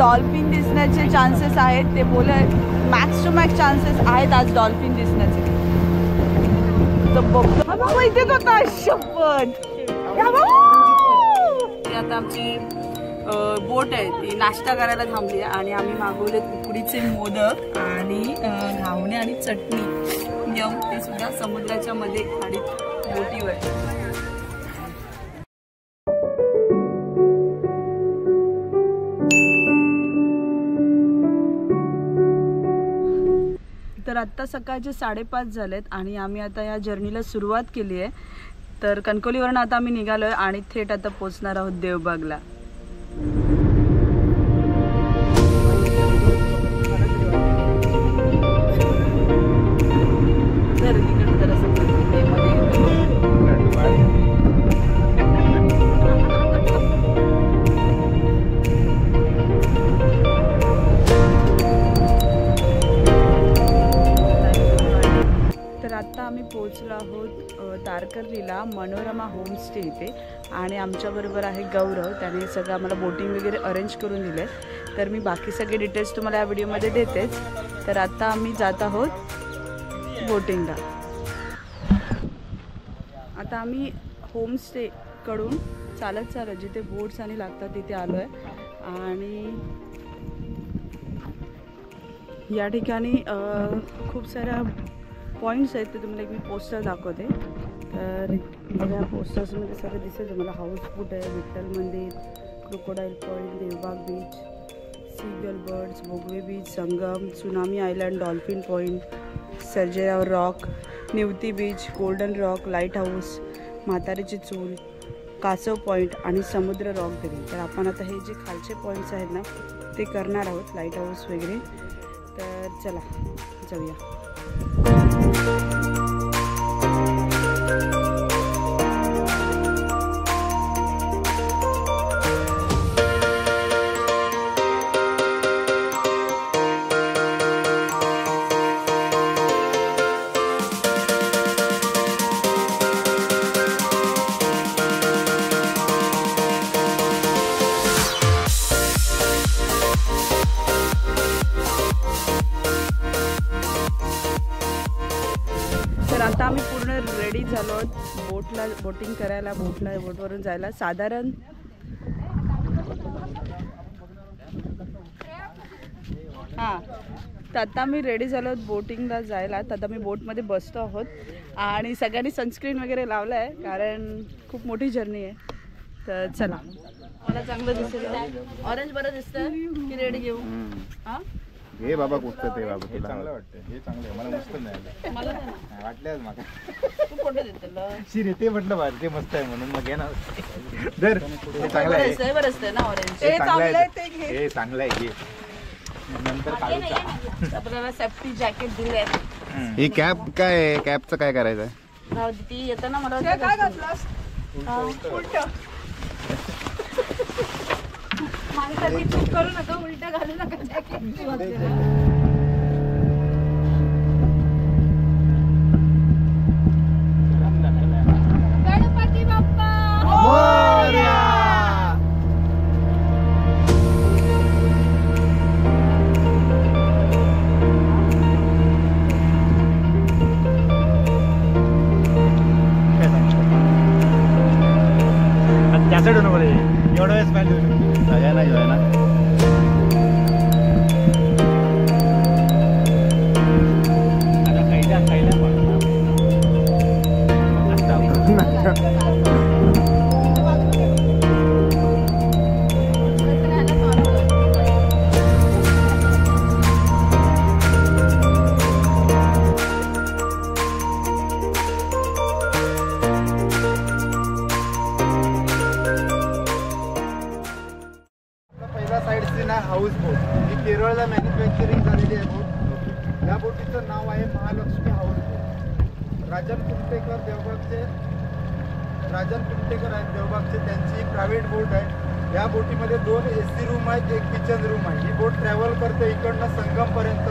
Dolphin दिसण्याचे chances आहेत. ते बोले मॅक्स टू मॅक्स चान्सेस आहेत आज डॉल्फिन दिसण्याचे. तर बघतो इथेच होता शपथ. आता आमची बोट आहे ती नाश्ता करायला थांबली आणि आम्ही मागवले उकडीचे मोदक आणि घावणे आणि चटणी यम. ते सुद्धा समुद्राच्या मध्ये खाडीत बोटीवर. तर आत्ता सकाळचे 5:30 झालेत आणि आम्ही आता या जर्नीला सुरुवात केली आहे. तर कणकवलीवरून आता आम्ही निघालोय आणि थेट आता पोहोचणार आहोत देवबागला. पोहोचलो आहोत तारकर्लीला मनोरमा होमस्टे इथे आणि आमच्याबरोबर आहे गौरव. त्याने सगळं आम्हाला बोटिंग वगैरे अरेंज करून दिले. तर मी बाकी सगळे डिटेल्स तुम्हाला या व्हिडिओमध्ये देतेच. तर आता आम्ही जात आहोत बोटिंगला. आता आम्ही होमस्टेकडून चालत जिथे बोट्स आणि लागतात तिथे आलो आहे आणि या ठिकाणी खूप साऱ्या पॉईंट्स आहेत. ते तुम्हाला एक मी पोस्टर दाखवते. तर या पोस्टर्समध्ये सगळं दिसेल तुम्हाला. हाऊसबोट आहे, विठ्ठल मंदिर, crocodile point, Devbag beach, seagull birds, Bhogwe beach, Sangam, tsunami island, dolphin point, Sarjerao rock, Nivati beach, golden rock, lighthouse, म्हातारीची चूल, कासव पॉईंट आणि समुद्र रॉक देखील. तर आपण आता हे जे खालचे पॉईंट्स आहेत ना ते करणार आहोत, लाईट हाऊस वगैरे. तर चला जाऊया. तर आता आम्ही पूर्ण रेडी झालो आहोत बोटिंग करायला, बोटवरून जायला. साधारण तर आता मी रेडी झालो आहोत बोटिंगला जायला. तर आता मी बोटमध्ये बसतो आहोत आणि सगळ्यांनी सनस्क्रीन वगैरे लावलं आहे कारण खूप मोठी जर्नी आहे. तर चला. मला चांगलं दिसतं. ऑरेंज बरं दिसतं की रेड घेऊ? हां हे बाबा कुठचं ते बाबा तुला चांगलं वाटतं. हे चांगलं आहे. मला मस्त नाही मला वाटलं मला. तू कोणतं देतलं शिरे ते म्हटलं बाहेर ते मस्त आहे म्हणून मग घे ना. जर चांगलं आहे बरं असतं ना ऑरेंज. हे चांगलं आहे. हे चांगलं आहे. घे नंतर काढूचा. आपल्याला सेफ्टी जॅकेट दिले. ही कॅप काय आहे? कॅपचं काय करायचं आहे? ती येतं ना मला काय घातलंस उलट. माझ्यासाठी चूक करू नका, उलट घालू नका जॅकेट. गणपती बाप्पा मोरया. त्यासाठी एवढा वेळेस पाहिजे सगळ्यांना घेऊया ना. हाऊस बोट ही केरळला मॅन्युफॅक्चरिंग झालेली आहे बोट. या बोटीचं नाव आहे महालक्ष्मी हाऊस बोट. राजन कुमटेकर आहेत देवबागचे. त्यांची प्रायव्हेट बोट आहे. या बोटीमध्ये 2 AC रूम आहेत, 1 किचन रूम आहे. ही बोट ट्रॅव्हल करते इकडनं संगमपर्यंत.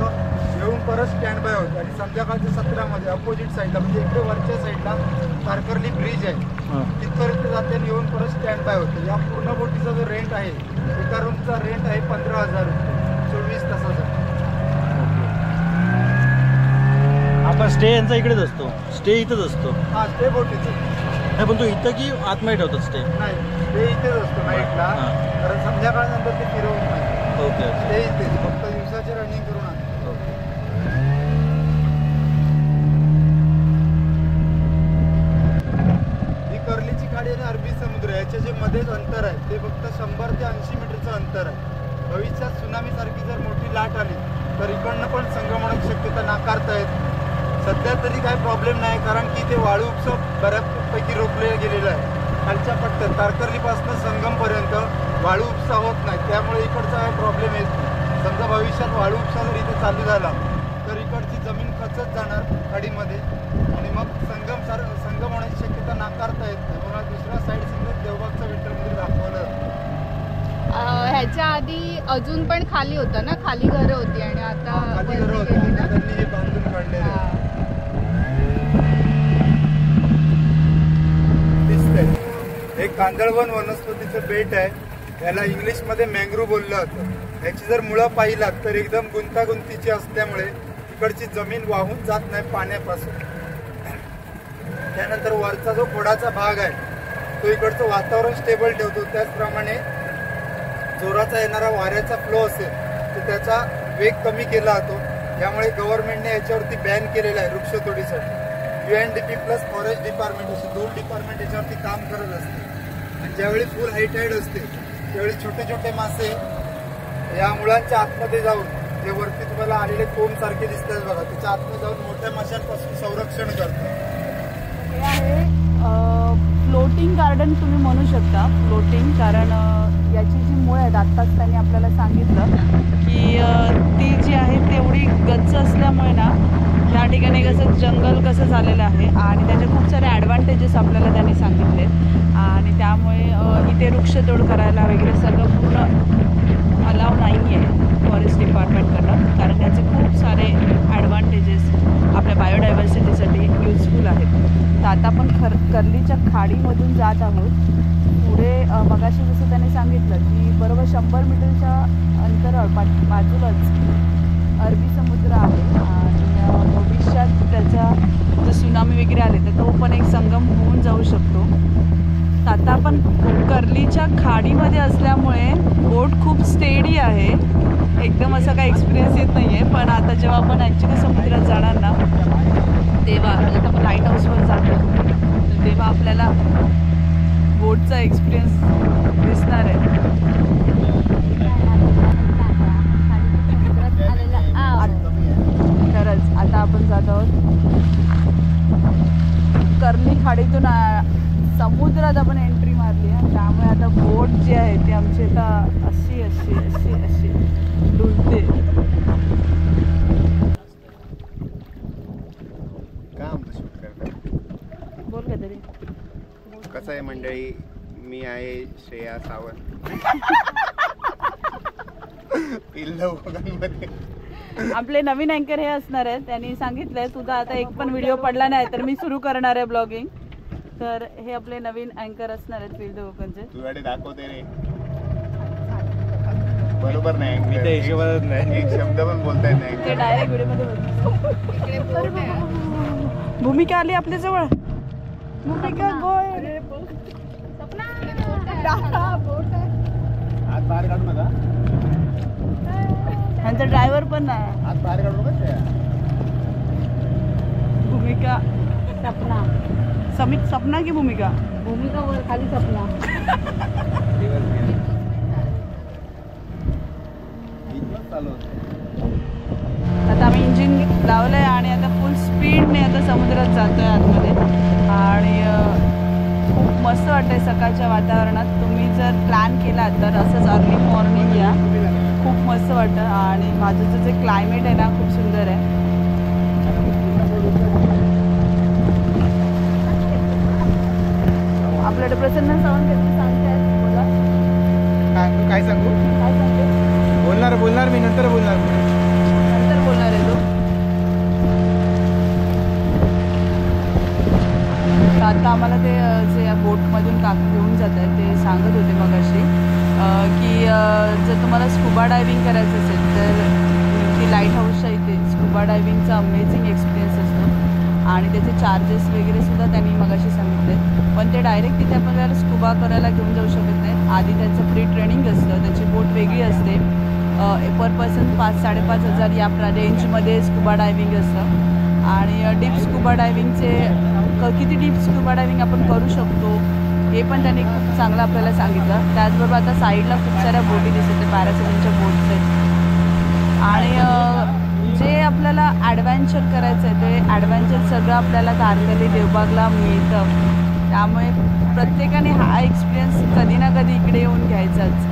येऊन परत स्टँड बाय होते आणि संध्याकाळच्या 17 अपोजिट साईडला म्हणजे इकडे वरच्या साईडला तारकर्ली ब्रिज आहे तिथपर्यंत जाते आणि येऊन परत स्टँड बाय होते. या पूर्ण बोटीचा जो रेंट आहे एका रूमचा रेंट आहे 15,000 रुपये 24 तासाचा. आपण स्टे यांचा इकडेच असतो, स्टे इथेच असतो. हा स्टे बोटीचं नाही पण तो इथं की आतमध्ये ठेवतात स्टे? नाही स्टे इथेच असतो नाईटला, कारण संध्याकाळनंतर ते फिरवून नाही. ओके स्टे इथेच, फक्त दिवसाचे रनिंग करून आणतो. ही कर्लीची खाडी आणि अरबी समुद्र याचे जे मध्येच अंतर आहे ते फक्त 100 ते 80 मीटरचं अंतर आहे. भविष्यात सुनामी सारखी जर मोठी लाट आली तर इकडनं पण संक्रमणाची शक्यता नाकारता येत. सध्या तरी काही प्रॉब्लेम नाही, कारण की ते वाळू उपसा बऱ्यापैकी रोखले गेलेलं आहे. खालच्या पट्ट्यात तारकर्लीपासून संगमपर्यंत वाळू उपसा होत नाही, त्यामुळे इकडचा काही प्रॉब्लेम येत नाही. समजा भविष्यात वाळू उपसा जर इथे चालू झाला तर इकडची जमीन खचत जाणार खाडीमध्ये आणि मग संगम होण्याची शक्यता नाकारता येत नाही. म्हणून दुसऱ्या साईड समजा देवबागचा विठ्ठलमध्ये दाखवलं जातं. ह्याच्या आधी अजून पण खाली होतं ना, खाली घरं होती आणि आता खाली घरं होती, त्यांनी हे बांधून काढले. दिसतंय एक कांदळवन वनस्पतीचं बेट आहे, याला इंग्लिशमध्ये मँग्रोव्ह बोललं जातं. याची जर मुळं पाहिलात तर एकदम गुंतागुंतीची असल्यामुळे इकडची जमीन वाहून जात नाही पाण्यापासून. त्यानंतर वरचा जो खोडाचा भाग आहे तो इकडचं वातावरण स्टेबल ठेवतो. त्याचप्रमाणे जोराचा येणारा वाऱ्याचा फ्लो असेल तर त्याचा वेग कमी केला जातो. यामुळे गव्हर्नमेंटने याच्यावरती बॅन केलेला आहे वृक्षतोडीसाठी. UNDP प्लस फॉरेस्ट डिपार्टमेंट असे 2 डिपार्टमेंट याच्यावरती काम करत असते. आणि ज्यावेळी फुल हाय टाईड असते त्यावेळी छोटे छोटे मासे या मुळांच्या आतमध्ये जाऊन जे वरती तुम्हाला आलेले कोंब सारखे दिसतात बघा, त्याच्या आतमध्ये जाऊन मोठ्या माशांपासून संरक्षण करतात. हे आहे फ्लोटिंग गार्डन तुम्ही म्हणू शकता. फ्लोटिंग कारण याची जी मुळं आहेत आत्ताच त्यांनी आपल्याला सांगितलं की ती जी आहे तेवढी गच्च असल्यामुळे ना या ठिकाणी कसं जंगल कसं झालेलं आहे आणि त्याचे खूप सारे ॲडव्हान्टेजेस आपल्याला त्यांनी सांगितले आणि त्यामुळे इथे वृक्षतोड करायला वगैरे सगळं पूर्ण अलाव नाही आहे फॉरेस्ट डिपार्टमेंटकडनं, कारण त्याचे खूप सारे ॲडव्हान्टेजेस आपल्या बायोडायव्हर्सिटीसाठी युजफुल आहेत. तर आता आपण कर्लीच्या खाडीमधून जात आहोत. पुढे मगाशी जसं त्यांनी सांगितलं की बरोबर 100 मीटरच्या अंतरावर बाजूलाच अरबी समुद्र आहे आणि भविष्यात त्याचा जर सुनामी वगैरे आले तर तो पण एक संगम होऊन जाऊ शकतो. आता आपण कर्लीच्या खाडीमध्ये असल्यामुळे बोट खूप स्टेडी आहे, एकदम असा काही एक्सपिरियन्स येत नाही आहे. पण आता जेव्हा आपण ॲक्च्युली समुद्रात जाणार ना तेव्हा म्हणजे आपण लाईट हाऊसवर जातो तर तेव्हा आपल्याला बोटचा एक्सपिरियन्स दिसणार आहे. खरंच आता आपण जात आहोत कर्ली खाडीतून समुद्रात आपण एंट्री मारली आहे. त्यामुळे आता बोट जी आहे ती आमची आता अशी अशी अशी अशी डुलते. बोल का तरी. कसं आहे मंडळी, मी आहे श्रेया सावंत. आपले नवीन अँकर हे असणार आहेत. त्यांनी सांगितलंय तुझा आता एक पण व्हिडिओ पडला नाही तर मी सुरू करणार आहे ब्लॉगिंग. तर हे आपले नवीन अँकर असणार आहेत फील्ड कोकणचे. तुझ्याकडे दाखवते रे, बरोबर नाही मी त्या हिशोबात नाही, एक शब्द पण बोलता येत नाही. ते डायरेक्ट व्हिडिओमध्ये भूमिका आली आपल्या जवळ. भूमिका बोल. हात बाहेर काढू नका, त्यांचा ड्रायव्हर पण नाही. हात बाहेर काढू नका. भूमिका सपना सपना की भूमिका वर खाली सपना. आता आम्ही इंजिन लावलंय आणि आता फुल स्पीडने आता समुद्रात जातोय आतमध्ये आणि खूप मस्त वाटतंय सकाळच्या वातावरणात. तुम्ही जर प्लॅन केला तर असंच अर्ली मॉर्निंग या, खूप मस्त वाटतं आणि बाजूचं जे क्लायमेट आहे ना खूप सुंदर आहे. आपल्याकडे प्रसन्न सावंत सांगतात. बोला काय सांगू? काय सांगते? बोलणार मी नंतर बोलणार नंतर बोलणार आहे तू. आता आम्हाला ते जे बोटमधून घेऊन जात आहे ते सांगत होते मगाशी की जर तुम्हाला स्कुबा डायव्हिंग करायचं असेल तर की लाईट हाऊसच्या इथे स्कुबा डायव्हिंगचा अमेझिंग एक्सपिरियन्स असतो आणि त्याचे चार्जेस वगैरे सुद्धा त्यांनी मगाशी सांगितले. पण ते डायरेक्ट तिथे आपल्याला स्कुबा करायला घेऊन जाऊ शकत नाही. आधी त्यांचं प्री ट्रेनिंग असतं, त्याची बोट वेगळी असते. पर पर्सन 5-5.5 हजार या रेंजमध्ये स्कुबा डायव्हिंग असतं. आणि डीप स्कुबा डायव्हिंगचे किती डीप स्कुबा डायव्हिंग आपण करू शकतो हे पण त्यांनी खूप चांगलं आपल्याला सांगितलं. त्याचबरोबर आता साईडला खूप साऱ्या बोटी दिसत पॅरासेलिंगच्या बोट्स आहेत. आणि जे आपल्याला ॲडव्हेंचर करायचं आहे ते ॲडव्हेंचर सगळं आपल्याला तारकर्ली देवबागला मिळतं. त्यामुळे प्रत्येकाने हा एक्सपिरियन्स कधी ना कधी इकडे येऊन घ्यायचाच.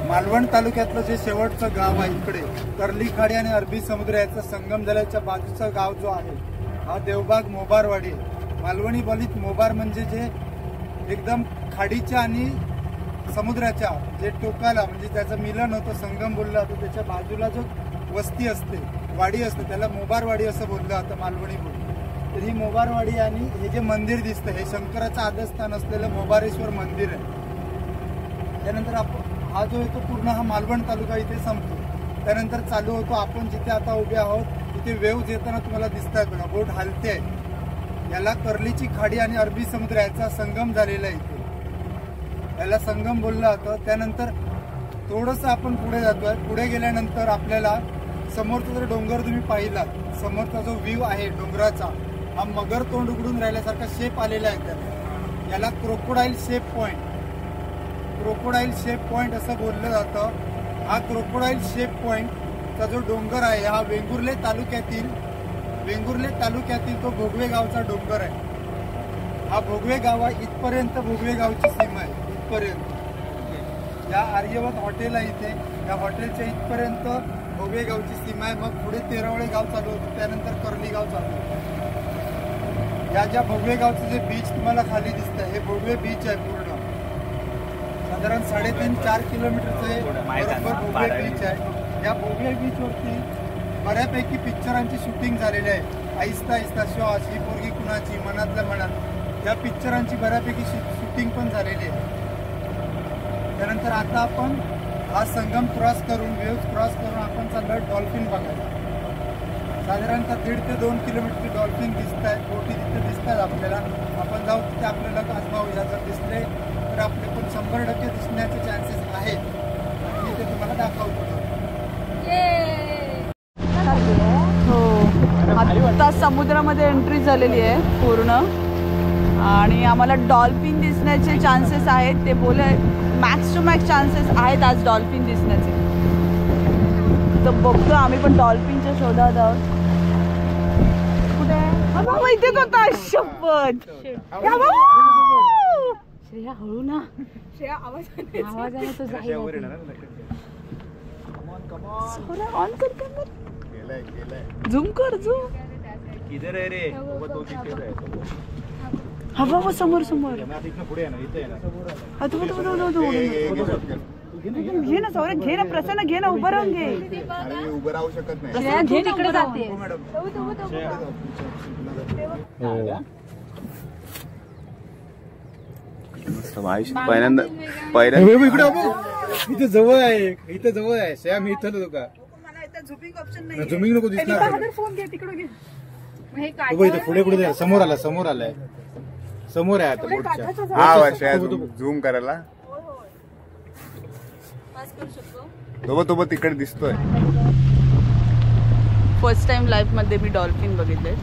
मालवण तालुक्यातलं जे शेवटचं गाव आहे इकडे कर्ली खाडी आणि अरबी समुद्र याचा संगम झाल्याच्या बाजूचा गाव जो आहे हा देवबाग मोबारवाडी. मालवणी बोलीत मोबार म्हणजे जे एकदम खाडीच्या आणि समुद्राच्या जे टोकाला म्हणजे त्याचं मिलन होतं संगम बोललं जातं त्याच्या बाजूला जो वस्ती असते वाडी असते त्याला मोबारवाडी असं बोललं जातं मालवणी बोली. तर ही मोबारवाडी आणि हे जे मंदिर दिसतं हे शंकराचं आदस्थान असलेलं मोबारेश्वर मंदिर आहे. त्यानंतर आपण हा जो येतो पूर्ण हा मालवण तालुका इथे संपतो. त्यानंतर चालू होतो आपण जिथे आता उभे आहोत तिथे वेव्ज येताना तुम्हाला दिसत आहेत बघा बोट हलते आहे. याला कर्लीची खाडी आणि अरबी समुद्र याचा संगम झालेला आहे. इथे याला संगम बोललं जातं. त्यानंतर थोडंसं आपण पुढे जातोय. पुढे गेल्यानंतर आपल्याला समोरचा जर डोंगर तुम्ही पाहिला समोरचा जो व्ह्यू आहे डोंगराचा हा मगर तोंड उघडून राहिल्यासारखा शेप आलेला आहे त्याला. याला क्रोकोडाईल शेप पॉइंट असं बोललं जातं. हा क्रोकोडाईल शेप पॉइंटचा जो डोंगर आहे हा वेंगुर्ले तालुक्यातील तो भोगवे गावचा डोंगर आहे. हा भोगवे गाव इथपर्यंत भोगवे गावची सीमा आहे. इथपर्यंत या आर्यवत हॉटेल आहे इथे या हॉटेलच्या इथपर्यंत भोगवे गावची सीमा आहे. मग पुढे तेरावळे गाव चालू होतं त्यानंतर कर्ली गाव चालू होतं. या ज्या भोगवे गावचं जे बीच तुम्हाला खाली दिसतंय हे भोगवे बीच आहे. पूर्ण साधारण 3.5-4 किलोमीटरचे बरोबर भोगवे बीच आहे. या भोगवे बीचवरती बऱ्यापैकी पिक्चरांची शूटिंग झालेली आहे. आहिस्ता आहिस्ता श्वास ही पोरगी कुणाची मनातल्या मनात या पिक्चरांची बऱ्यापैकी शूटिंग पण झालेली आहे. त्यानंतर आता आपण हा संगम क्रॉस करून वेव्ज क्रॉस करून आपण चाललोय डॉल्फिन बघायला. साधारणतः 1.5 ते 2 किलोमीटरची डॉल्फिन दिसत आहेत. बोटी तिथे दिसत आहेत आपल्याला. आपण जाऊ तिथे आपल्याला आजमावूया. जर दिसले तर आपले पण 100% दिसण्याचे चान्सेस आहेत. मी ते तुम्हाला दाखवतो. हो आता समुद्रामध्ये एंट्री झालेली आहे पूर्ण आणि आम्हाला डॉल्फिन दिसण्याचे चान्सेस आहेत. ते बोले मॅक्स टू मॅक्स चान्सेस आहेत आज डॉल्फिन दिसण्याचे. तर बघतो आम्ही पण डॉल्फिनच्या शोधात आहोत. कुठे इथेच होता शपथ. श्रेया हळू ना श्रेया आवाजाने तो ऑन कर झूम कर झूम. हवा समोर घे ना सौरभ घे ना प्रसन्न घे ना उभं राहून घे. उभं राहू शकत नाही. घे तिकडे जाते. पहिल्यांदा इथे जवळ आहे श्रेया मी इथं होतो का झुमिंग ऑप्शन नाही. झुमिंग नको दिसणार. फोन घे तिकडे घे. पुढे समोर आलाय समोर आहे आता बोटच्या. हा श्रेया झूम करायला तो तिकडे दिसतोय. फर्स्ट टाइम लाईफ मध्ये मी डॉल्फिन बघितले.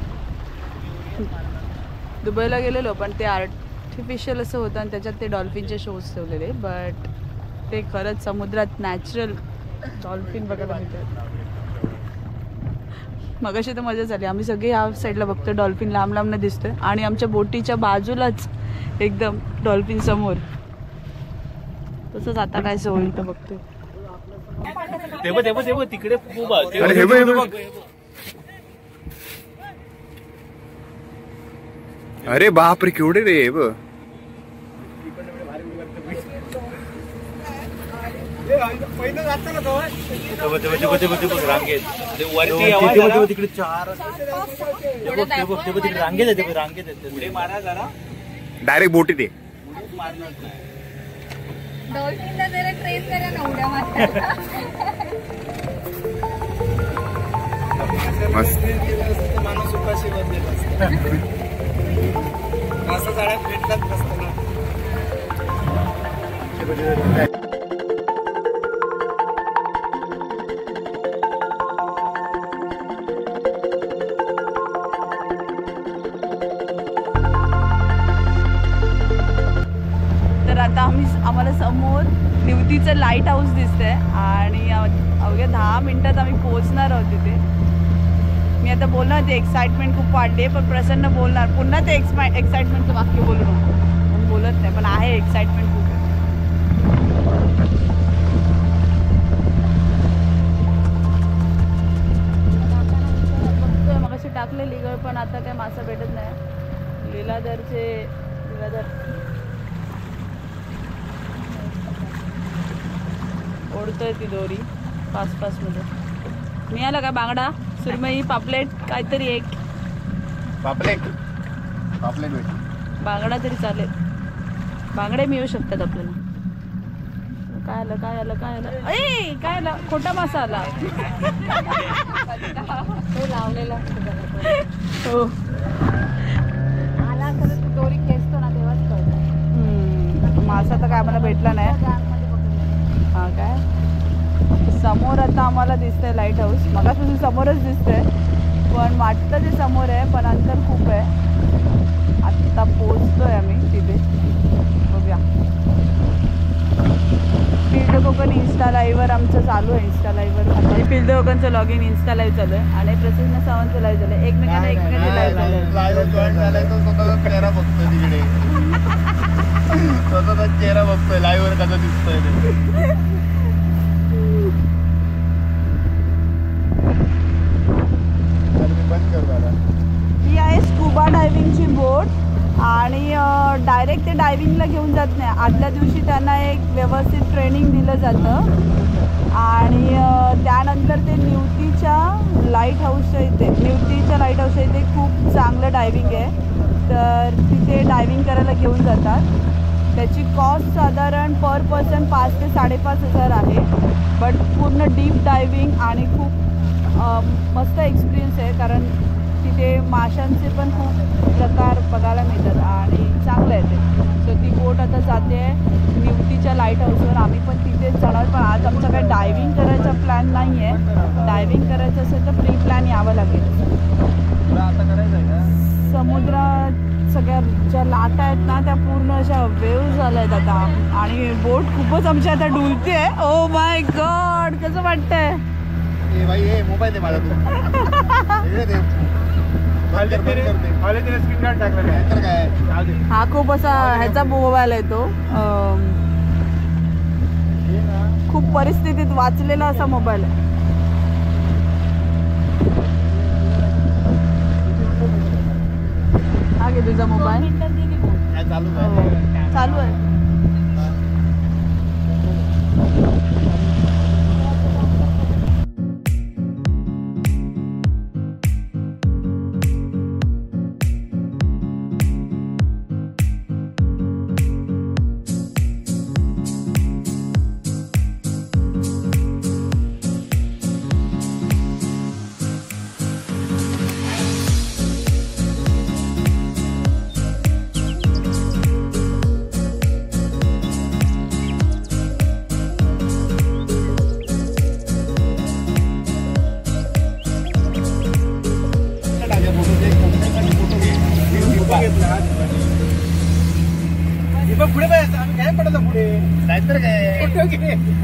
दुबईला गेलेलो पण ते आर्टिफिशियल असं होतं आणि त्याच्यात ते डॉल्फिनचे शोज ठेवलेले. बट ते खरंच समुद्रात नॅचरल डॉल्फिन बघायला मिळतात. मगाशी तर मजा झाली. आम्ही सगळे ह्या साईडला बघतो डॉल्फिन लांब लांब दिसतोय आणि आमच्या बोटीच्या बाजूलाच एकदम डॉल्फिन समोर. तसंच आता काय होईल तर बघतोय. तिकडे अरे बापरे केवढे रे तिकडे 4 रांगेत येते डायरेक्ट बोटीत आहे. डॉल्फिनला जरा ट्रेन करा ना उड्या मारताना. मस्त. माणूस उपाशी बसलेला असतो. असं जाण्यात भेटलाच नसतं ना. तर आता आम्हाला समोर निवतीचं लाईट हाऊस दिसतंय आणि अवघ्या 10 मिनिटात आम्ही पोहोचणार आहोत तिथे. मी आता बोलणार होते एक्साइटमेंट खूप वाढली पण प्रसन्न बोलणार पुन्हा ते एक्साइटमेंटचं वाक्य बोलू नको पण बोलत नाही पण आहे एक्साइटमेंट खूप. मगाशी टाकले लिगळ पण आता काय मासा भेटत नाही. लीलाधर ओढतोय ती दोरी फास्ट मध्ये. मिळाला का बांगडा सुरमई पापलेट काहीतरी एक पापलेट भेट. बांगडा तरी चालेल. बांगडे मिळू शकतात आपल्याला. काय आलं ए काय आला खोटा मासा आला. लावलेला हो आला खरं तू दोरी खेचतो ना तेव्हाच कळतं. मासा तर काय आम्हाला भेटला नाही. हा काय समोर आता आम्हाला दिसतंय लाईट हाऊस. मगापासून समोरच दिसतंय पण वाटतं ते समोर आहे पण अंतर खूप आहे. आत्ता पोहोचतोय आम्ही तिथे. बघूया. फिल्ड कोकण इन्स्टा लाईव्हवर आमचं चालू आहे. इन्स्टा लाईव्हवर फिल्ड कोकणचं लॉग इन इन्स्टा लाईव्ह चालू आहे आणि प्रसन्न सावंतचं लाईव्ह झालं. एकमेकांना लाईव्ह झालं. स्वतःचा चेहरा बघतोय तिकडे. स्वतःचा चेहरा बघतोय लाईव्हवर कसा दिसतोय ते. ही आहे स्कुबा डायव्हिंगची बोट आणि डायरेक्ट ते डायव्हिंगला घेऊन जात नाही. आदल्या दिवशी त्यांना एक व्यवस्थित ट्रेनिंग दिलं जातं आणि त्यानंतर ते निवतीच्या लाईट हाऊसच्या इथे खूप चांगलं डायव्हिंग आहे तर तिथे डायव्हिंग करायला घेऊन जातात. त्याची कॉस्ट साधारण पर पर्सन 5,000 ते 5,500 आहे. बट पूर्ण डीप डायव्हिंग आणि खूप मस्त एक्सपिरियन्स आहे कारण तिथे माशांचे पण खूप प्रकार बघायला मिळतात आणि चांगलं आहे ते. सो ती बोट आता जाते निवतीच्या लाईट हाऊसवर. आम्ही पण तिथेच जाणार पण आज आमचा काही डायव्हिंग करायचा प्लॅन नाही आहे. डायव्हिंग करायचं असेल तर प्री प्लॅन यावं लागेल. समुद्रात सगळ्या ज्या लाटा आहेत ना त्या पूर्ण अशा वेव्ह झाल्या आहेत आता आणि बोट खूपच आमची आता डुलते. ओ माय गॉड कसं वाटतंय. मोबाईल माझा तू हा खूप असा ह्याचा मोबाईल आहे तो. खूप परिस्थितीत वाचलेला असा मोबाईल आहे. हा घे तुझा मोबाईल. चालू आहे.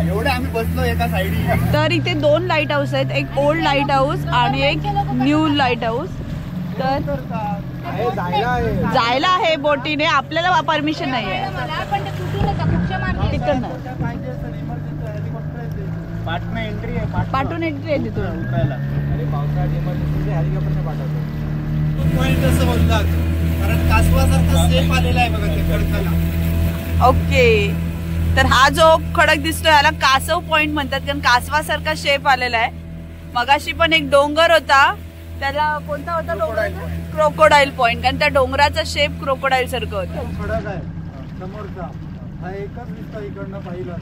एवढे आम्ही बसलो एका साईडला. तर इथे 2 लाईट हाऊस आहेत. एक ओल्ड लाईट हाऊस आणि एक न्यू लाईट हाऊस. तर जायला आहे बोटीने. आपल्याला परमिशन नाही आहे तिकडनं. पाठवून एंट्री आहे तिथून. कारण कासवासारखा सेफ आलेला आहे बघा ते कडकाला. ओके तर हा जो खडक दिसतोय याला कासव पॉइंट म्हणतात, कारण कासवासारखा शेप आलेला आहे. मगाशी पण एक डोंगर होता, त्याला कोणता होता डोंगर? क्रोकोडाईल पॉइंट, कारण त्या डोंगराचा शेप क्रोकोडाईल सारखं होतं. खडक आहे समोरचा, हा एकच दिसतो इकडनं पाहिलं,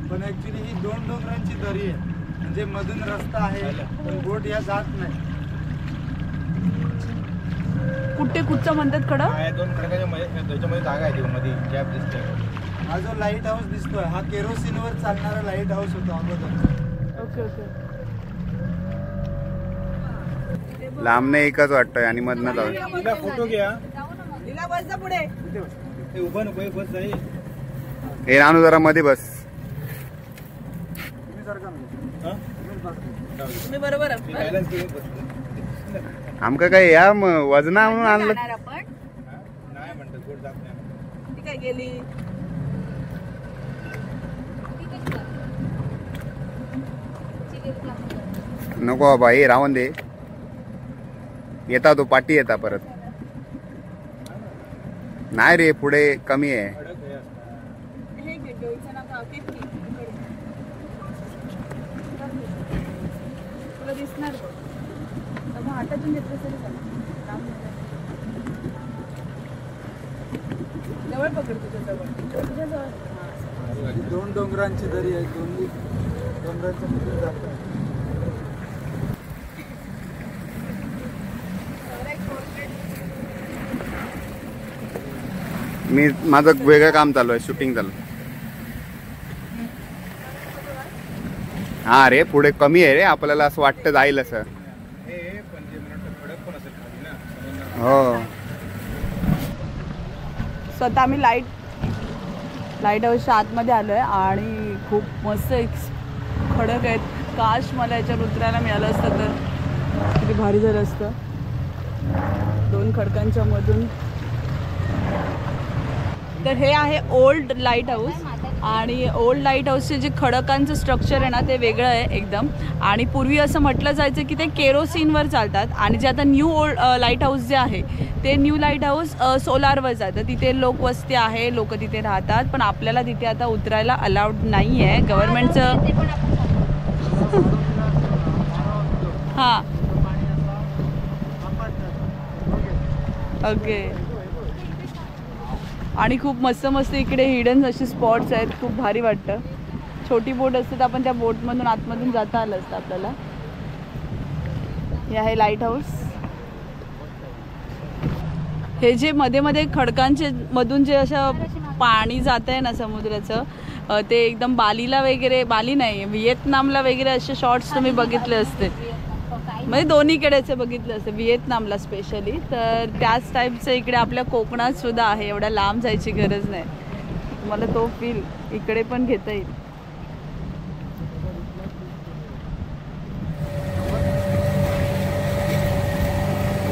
पण ऍक्च्युली ही 2 डोंगरांची दरी आहे. म्हणजे मधून रस्ता आहे पण बोट या जात नाही. कुठचं म्हणतात खडक? 2 खडकाच्या त्याच्यामध्ये जागा आहे, मध्ये गॅप दिसते. हा जो लाईट हाऊस दिसतोय हा केरोसिनवर चालणारा लाईट हाऊस होता अगोदर. Okay okay. लांबने एकच वाटतंय आणि मधनं जाऊ. तिला फोटो घ्या. तिला बस जा पुढे. ते उभं नको बस जाईल. हे रानू जरा मध्ये बस. तुम्ही बरोबर आहे. बॅलन्स करून बस. आमका काय या वजना म्हणून आणलं. जाणार आपण. नाही म्हणतात गोड जात नाही. ती काय गेली? नको बाबा, हे रावण दे. येता तो पाठी येता परत. नाही रे, पुढे कमी आहे. हे घे, डोईचं नका, ते घे. तुला दिसणार बघ. तर मग हातातून घेतलं तरी चालेल. लांब नको. जवळ पकड, तुझ्या जवळ. 2 डोंगरांची दरी आहे, 2 डोंगरांच्या मध्ये जातात. मी माझं वेगळं काम चालू आहे, शूटिंग चालू. हा रे, पुढे कमी आहे रे, आपल्याला असं वाटतं जाईल असं. हो. स्वतः आम्ही लाईट हाऊसच्या आतमध्ये आलोय आणि खूप मस्त एक खडक आहेत. काश मला याच्यावर उतरायला मिळालं असतं तर किती भारी झालं असतं. 2 खडकांच्या मधून. तर हे आहे ओल्ड लाईट हाऊस आणि ओल्ड लाईट हाऊसचे जे खडकांचं स्ट्रक्चर आहे ना ते वेगळं आहे एकदम. आणि पूर्वी असं म्हटलं जायचं की ते केरोसिनवर चालतात आणि जे आता न्यू ओल्ड लाईट हाऊस जे आहे ते न्यू लाईट हाऊस सोलारवर जातं. तिथे लोकवस्ती आहे, लोक तिथे राहतात, पण आपल्याला तिथे आता उतरायला अलाउड नाही आहे गव्हर्नमेंटचं. हां ओके. आणि खूप मस्त मस्त इकडे हिडन असे स्पॉट्स आहेत, खूप भारी वाटतं. छोटी बोट असते तर आपण त्या बोटमधून आतमधून जाता आलं असतं आपल्याला. हे आहे लाईट हाऊस. हे जे मध्ये मध्ये खडकांचे मधून जे असं पाणी जात आहे ना समुद्राचं, ते एकदम बालीला वगैरे, बाली नाही व्हिएतनामला वगैरे असे शॉर्ट्स तुम्ही बघितले असते, म्हणजे दोन्हीकडेचे बघितले असते, व्हिएतनामला स्पेशली. तर त्याच टाईपचं इकडे आपल्या कोकणात सुद्धा आहे. एवढ्या लांब जायची गरज नाही. तुम्हाला तो फील इकडे पण घेता येईल.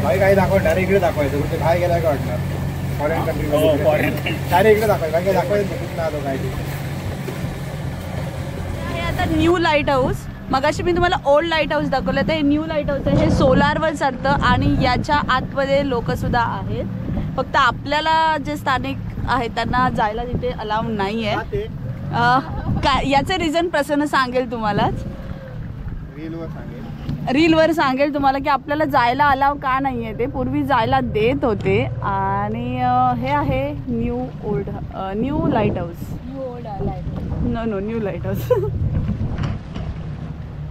भाई काय दाखव, डायरेक्ट इकडे दाखवायचं. कुठे बाहेर गेला का वाटणार? फॉरेन कंट्री डायरेक्ट इकडे दाखवायचं. काय दाखवायचं कुठं आलो काय. हे आता न्यू लाईट हाऊस. मगाशी मी तुम्हाला ओल्ड लाईट हाऊस दाखवलं, तर हे न्यू लाईट हाऊस आहे. हे सोलारवर चालतं आणि याच्या आतमध्ये लोकसुद्धा आहेत. फक्त आपल्याला जे स्थानिक आहेत त्यांना जायला तिथे अलाव नाही आहे. काय याचं रिझन प्रसन्न सांगेल तुम्हालाच, रीलवर सांगेल तुम्हाला की आपल्याला जायला अलाव का नाही आहे. ते पूर्वी जायला देत होते. आणि हे आहे new light house. New light house.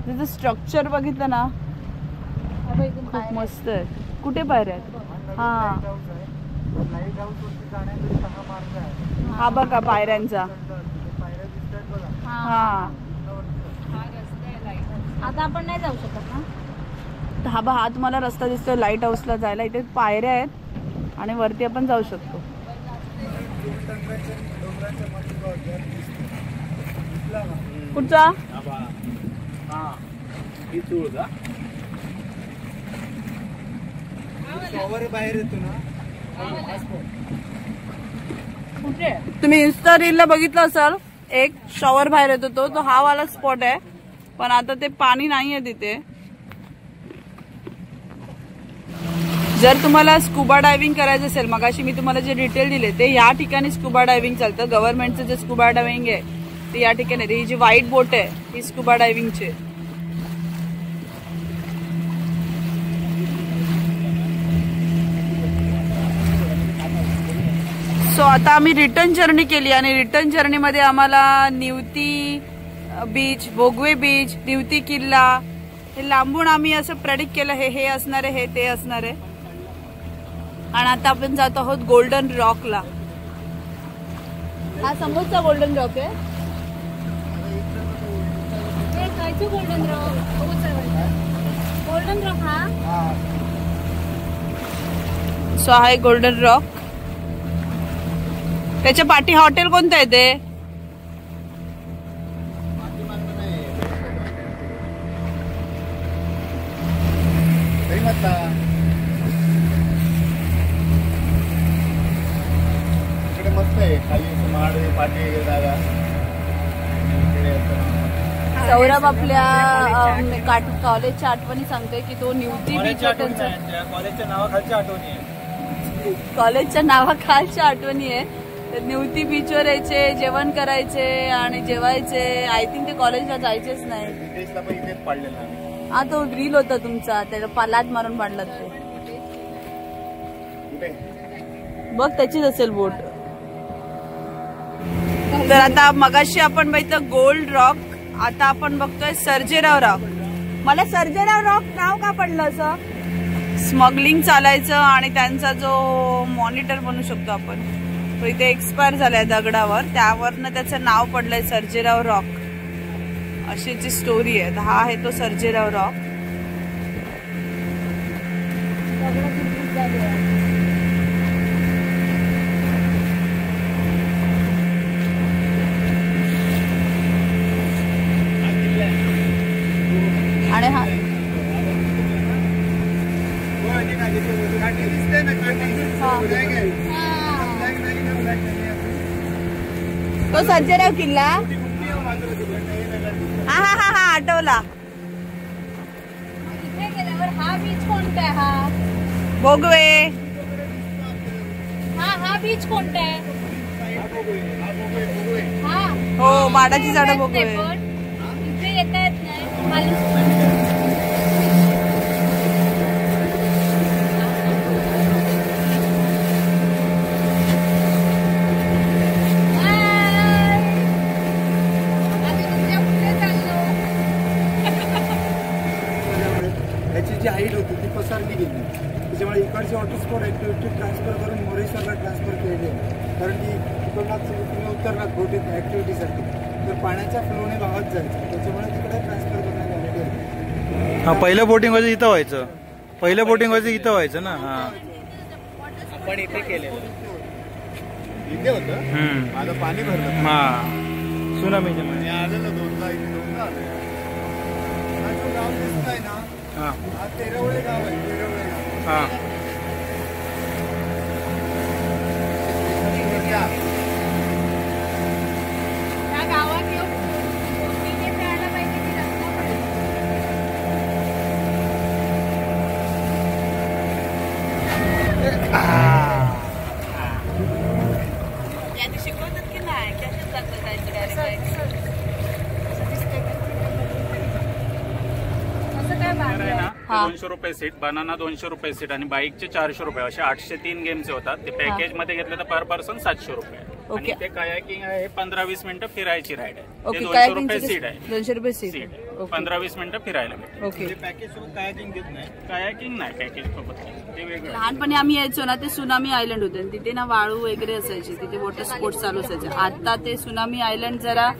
त्याचं स्ट्रक्चर बघितलं ना, खूप मस्त आहे. कुठे पायऱ्या आहेत? हां हा बघा पायऱ्यांचा. हां आता आपण नाही जाऊ शकत ना. हा तुम्हाला रस्ता दिसतोय लाईट हाऊसला जायला. इथे पायऱ्या आहेत आणि वरती आपण जाऊ शकतो. कुठचा? बाहेर येतो ना. तुम्ही इन्स्टा रीलला बघितलं असाल, एक शॉवर बाहेर येतो तो हा वाला स्पॉट आहे. पण आता ते पाणी नाही आहे तिथे. जर तुम्हाला स्कुबा डायव्हिंग करायचं असेल, मगाशी मी तुम्हाला जे डिटेल दिले ते या ठिकाणी स्कुबा डायव्हिंग चालतं. गव्हर्नमेंटचं जे स्कुबा डायव्हिंग आहे ते या ठिकाणी. ही जी व्हाईट बोट आहे ही स्कुबा डायव्हिंगची. सो आता आम्ही रिटर्न जर्नी केली आणि रिटर्न जर्नीमध्ये आम्हाला निवती बीच, भोगवे बीच, निवती किल्ला हे लांबून आम्ही असं प्रेडिक्ट केलं हे असणार आहे, हे ते असणार आहे. आणि आता आपण जात आहोत गोल्डन रॉकला. हा समोरचा गोल्डन रॉक आहे. गोल्डन रॉक हा. सो हा आहे गोल्डन रॉक. त्याच्या पाठी हॉटेल कोणतं आहे ते? इकडे मस्त आहे, खाली माड पाठी वगैरे जागा. सौरभ आपल्या कॉलेजच्या आठवणी सांगतोय की तो निवती बीच त्यांचा कॉलेजच्या नावाखालच्या आठवणी आहे. कॉलेजच्या नावाखालच्या आठवणी आहे. तर निवती बीचवर यायचे, जेवण करायचे आणि जेवायचे. आय थिंक ते कॉलेजला जायचेच नाही. टेस्टला पण इथेच पाडलेला आम्ही. हा तो रील होता तुमचा, त्याला पालाट मारून पाडला ते. कुठे बघ त्याचीच असेल बोट. तर आता मगाशी आपण बघितलं गोल्ड रॉक, आता आपण बघतोय सर्जेराव रॉक. मला सर्जेराव रॉक नाव का पडलं असं? स्मगलिंग चालायचं आणि त्यांचा जो मॉनिटर बनू शकतो आपण तो इथे एक्सपायर झालाय दगडावर, त्यावरनं त्याचं नाव पडलंय सर्जेराव रॉक. अशी जी स्टोरी आहे. हा आहे तो सर्जेराव रॉक. आणि हा तो सर्जेराव किल्ला. हा हा हा हा आठवला. इथे गेल्यावर हा बीच कोणता आहे? हा भोगवे. हा बीच कोणता आहे? हा हो माडाची झाडं भोगवे. इथे येता येत नाही. जी हाईट होती ती पसरली गेली. त्याच्यामुळे इकडचे वॉटरस्पोर्ट ऍक्टिव्हिटी ट्रान्सफर करून मोरेश्वरला ट्रान्सफर केलेली आहे. कारण की तिकडनं तुम्ही उतरलात बोटीत ऍक्टिव्हिटीसाठी तर पाण्याच्या फ्लोने वाहत जायचं, त्याच्यामुळे तिकडे ट्रान्सफर करण्यात आलेली आहे. हा पहिलं बोटिंग व्हायचं इथं व्हायचं. पहिलं बोटिंग व्हायचं इथं व्हायचं ना. हा आपण इथे केले. इथे होतं माझं पाणी भरलं. हा सुनामीच्या मध्ये आलं ना दोनदा आलं. हा जो गाव दिसतोय ना, हा तेरवळे गाव आहे. तेरवळे गाव. हा त्या गावात येऊन तिथे खेळायला पाहिजे की रस्ता पाहिजे. यांनी शिकवतात की नाही? कशात जातं जायचं डायरेक्ट? हा 200 रुपये सीट, बनाना 200 रुपये सीट आणि बाईकचे 400 रुपये असे 803 गेम्स होतात. ते पॅकेज मध्ये घेतलं तर पर पर्सन 700 रुपये. आणि ते कायाकिंग आहे, 15-20 मिनिटं फिरायची राईड आहे. ते 200 रुपये सीट आहे. 200 रुपये सीट. 15-20 मिनिटं फिरायला भेटेल. ओके. पॅकेज सोबत कायाकिंग घेत नाही. कायाकिंग नाही पॅकेज सोबत, ते वेगळं. लहानपणी आम्ही यायचो ना ते सुनामी आयलंड होते. तिथे ना वाळू वगैरे असायची, तिथे वॉटर स्पोर्ट्स चालू असायचे. आता ते सुनामी आयलंड जरा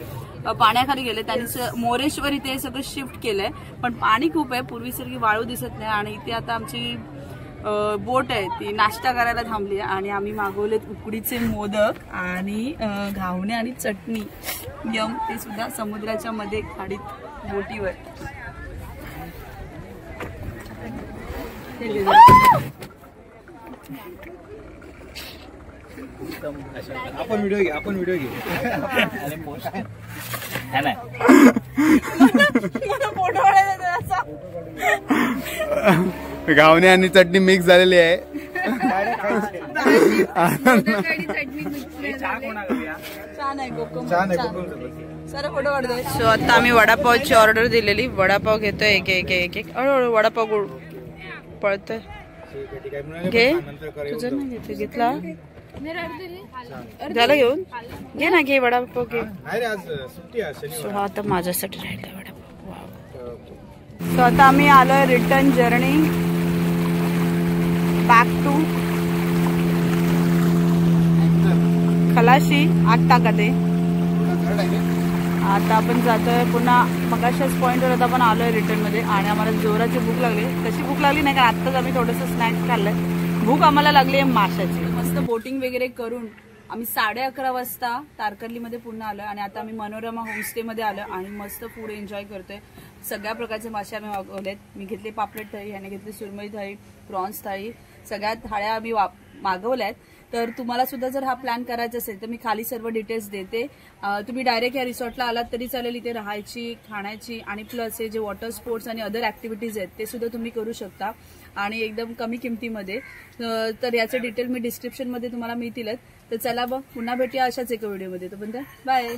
पाण्याखाली गेले. त्यांनी मोरेश्वर इथे सगळं शिफ्ट केलंय, पण पाणी खूप आहे, पूर्वीसारखी वाळू दिसत नाही. आणि इथे आता आमची बोट आहे ती नाश्ता करायला थांबली आणि आम्ही मागवलेत उकडीचे मोदक आणि घावणे आणि चटणी यम, ते सुद्धा समुद्राच्या मध्ये खाडीत बोटीवर. आपण व्हिडिओ घे. आपण व्हिडिओ घे. मला फोटो काढायचा. घावणे आणि चटणी मिक्स झालेली आहे. छान आहे कोकम. छान आहे कोकम. सर फोटो काढतोय. सो आता आम्ही वडापावची ऑर्डर दिलेली. वडापाव घेतोय एक एक एक एक हळूहळू वडापाव पळतोय. घे तुझं नाही घेतलं. घेतला झालं घेऊन घे ना. घे वडापाव घे. सो हा आता माझ्यासाठी राहिला वडापाव. सो आता आम्ही आलोय रिटर्न जर्नी बॅक टू खलाशी 8 टाका ते. आता आपण जातोय पुन्हा मगाशाच पॉइंटवर. आता आपण आलोय रिटर्न मध्ये आणि आम्हाला जोराची भूक लागली. कशी भूक लागली नाही कारण आत्ताच आम्ही थोडंसं स्नॅक्स खाल्लंय. भूक आम्हाला लागली आहे माशाची. मस्त बोटिंग वगैरे करून आम्ही 11:30 वाजता तारकर्लीमध्ये पुन्हा आलोय आणि आता आम्ही मनोरमा होमस्टे मध्ये आलोय आणि मस्त फूड एन्जॉय करतोय. सगळ्या प्रकारचे मासे आम्ही मागवलेत. मी घेतली पापलेट थाळी, ह्याने घेतली सुरमई थाळी, प्रॉन्स थाळी, सगळ्या थाळ्या आम्ही मागवल्यात. तर तुम्हाला सुद्धा जर हा प्लॅन करायचा असेल तर मी खाली सर्व डिटेल्स देते. तुम्ही डायरेक्ट या रिसॉर्टला आलात तरी चालेल. इथे राहायची, खाण्याची आणि प्लस हे जे वॉटर स्पोर्ट्स आणि अदर ऍक्टिव्हिटीज आहेत ते सुद्धा तुम्ही करू शकता आणि एकदम कमी किमतीमध्ये. तर याचे डिटेल मी डिस्क्रिप्शनमध्ये तुम्हाला मिळतीलच. तर चला बघ पुन्हा भेटूया अशाच एका व्हिडिओमध्ये. तोपर्यंत बाय.